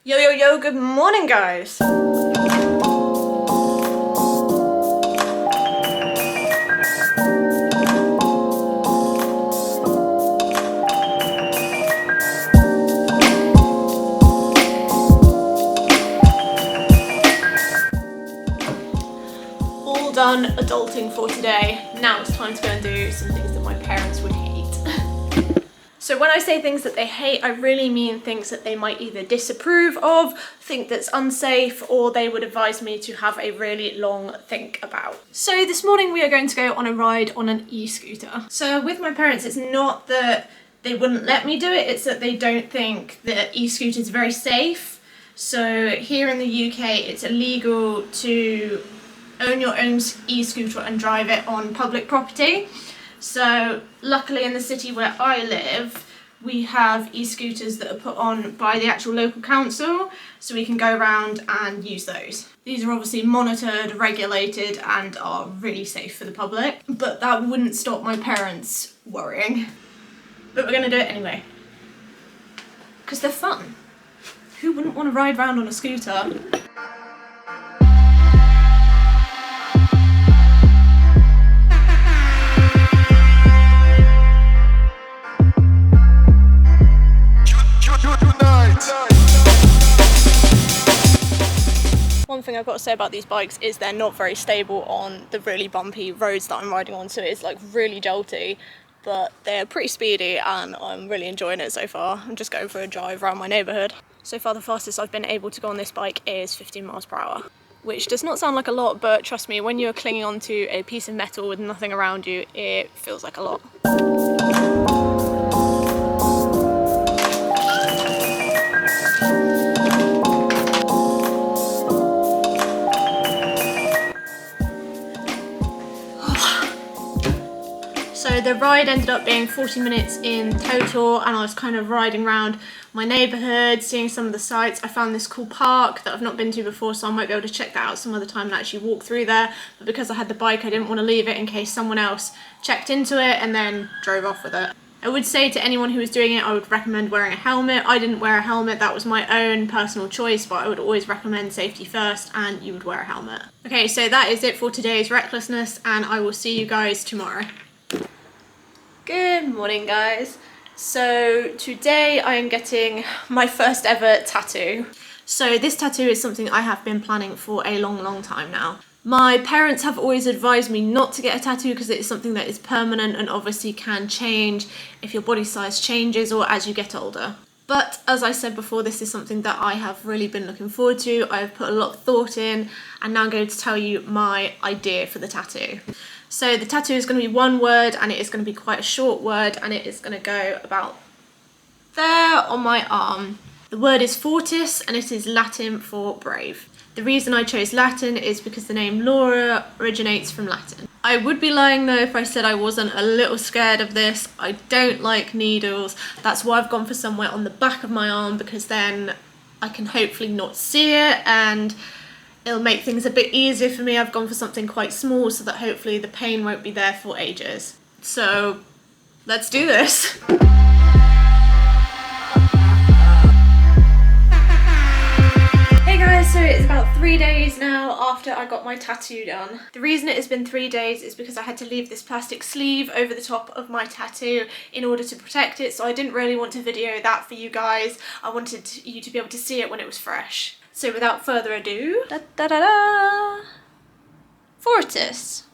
Yo, good morning guys! All done adulting for today. Now it's time to go and do some things that my parents would hate. So when I say things that they hate, I really mean things that they might either disapprove of, think that's unsafe, or they would advise me to have a really long think about. So this morning we are going to go on a ride on an e-scooter. So with my parents, it's not that they wouldn't let me do it, it's that they don't think that e-scooters are very safe. So here in the UK, it's illegal to own your own e-scooter and drive it on public property. So luckily in the city where I live, we have e-scooters that are put on by the actual local council, so we can go around and use those. These are obviously monitored, regulated, and are really safe for the public, but that wouldn't stop my parents worrying. But we're gonna do it anyway, because they're fun. Who wouldn't want to ride around on a scooter? One thing I've got to say about these bikes is they're not very stable on the really bumpy roads that I'm riding on, so it's like really jolty, but they're pretty speedy and I'm really enjoying it so far. I'm just going for a drive around my neighbourhood. So far the fastest I've been able to go on this bike is 15 miles per hour, which does not sound like a lot, but trust me, when you're clinging onto a piece of metal with nothing around you, it feels like a lot. So the ride ended up being 40 minutes in total, and I was kind of riding around my neighbourhood, seeing some of the sights. I found this cool park that I've not been to before, so I might be able to check that out some other time and actually walk through there. But because I had the bike, I didn't want to leave it in case someone else checked into it and then drove off with it. I would say to anyone who was doing it, I would recommend wearing a helmet. I didn't wear a helmet, that was my own personal choice, but I would always recommend safety first and you would wear a helmet. Okay, so that is it for today's recklessness, and I will see you guys tomorrow. Good morning guys. So today I am getting my first ever tattoo. So this tattoo is something I have been planning for a long time now. My parents have always advised me not to get a tattoo because it is something that is permanent and obviously can change if your body size changes or as you get older. But as I said before, this is something that I have really been looking forward to. I've put a lot of thought in, and now I'm going to tell you my idea for the tattoo. So the tattoo is going to be one word, and it is going to be quite a short word, and it is going to go about there on my arm. The word is fortis, and it is Latin for brave. The reason I chose Latin is because the name Laura originates from Latin. I would be lying though if I said I wasn't a little scared of this. I don't like needles. That's why I've gone for somewhere on the back of my arm, because then I can hopefully not see it and it'll make things a bit easier for me. I've gone for something quite small so that hopefully the pain won't be there for ages. So let's do this. So it's about 3 days now after I got my tattoo done. The reason it has been 3 days is because I had to leave this plastic sleeve over the top of my tattoo in order to protect it, so I didn't really want to video that for you guys. I wanted you to be able to see it when it was fresh. So without further ado, Fortis,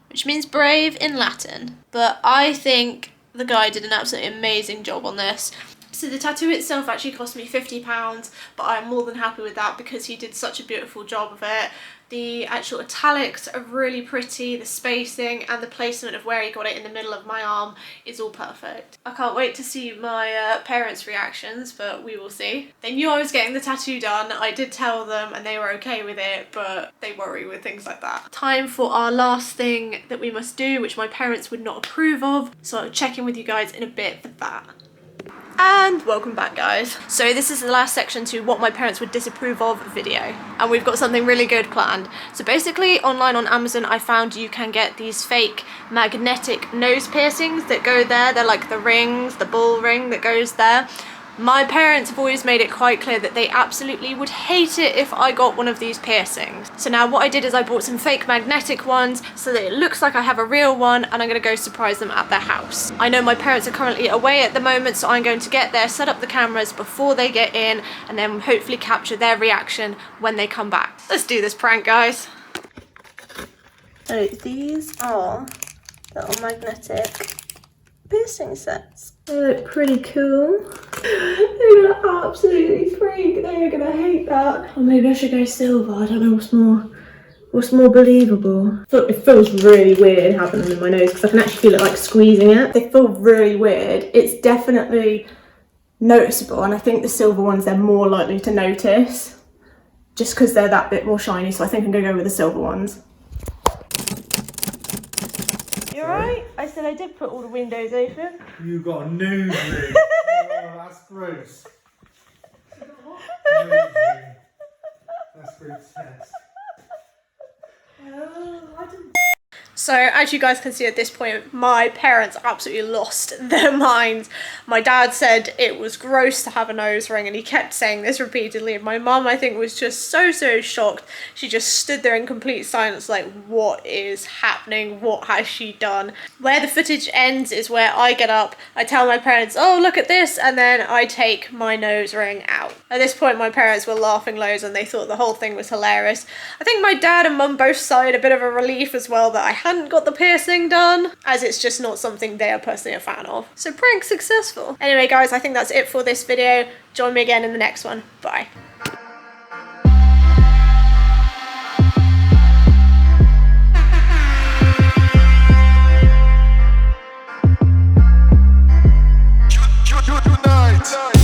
which means brave in Latin. But I think the guy did an absolutely amazing job on this. So the tattoo itself actually cost me £50, but I'm more than happy with that because he did such a beautiful job of it. The actual italics are really pretty, the spacing and the placement of where he got it in the middle of my arm is all perfect. I can't wait to see my parents' reactions, but we will see. They knew I was getting the tattoo done, I did tell them and they were okay with it, but they worry with things like that. Time for our last thing that we must do, which my parents would not approve of, so I'll check in with you guys in a bit for that. And welcome back guys. So this is the last section to what my parents would disapprove of video, and we've got something really good planned. So basically online on Amazon I found you can get these fake magnetic nose piercings that go there. They're like the rings, the ball ring that goes there. My parents have always made it quite clear that they absolutely would hate it if I got one of these piercings. So now what I did is I bought some fake magnetic ones so that it looks like I have a real one, and I'm gonna go surprise them at their house. I know my parents are currently away at the moment, so I'm going to get there, set up the cameras before they get in, and then hopefully capture their reaction when they come back. Let's do this prank, guys. So these are little magnetic piercing sets. They look pretty cool. They're gonna absolutely freak. They're gonna hate that. Or maybe I should go silver. I don't know what's more believable. It feels really weird having them in my nose because I can actually feel it like squeezing it. They feel really weird. It's definitely noticeable, and I think the silver ones they're more likely to notice just because they're that bit more shiny. So I think I'm gonna go with the silver ones. You alright? I said I did put all the windows open. You got a nose ring. Oh, that's gross. Nose ring. That's grotesque. I didn't. So as you guys can see at this point, my parents absolutely lost their minds. My dad said it was gross to have a nose ring, and he kept saying this repeatedly. And my mum, I think, was just so shocked. She just stood there in complete silence like, what is happening? What has she done? Where the footage ends is where I get up, I tell my parents, oh, look at this, and then I take my nose ring out. At this point, my parents were laughing loads and they thought the whole thing was hilarious. I think my dad and mum both sighed a bit of a relief as well that I hadn't got the piercing done, as it's just not something they are personally a fan of. So prank successful. Anyway guys, I think that's it for this video. Join me again in the next one. Bye. Tonight.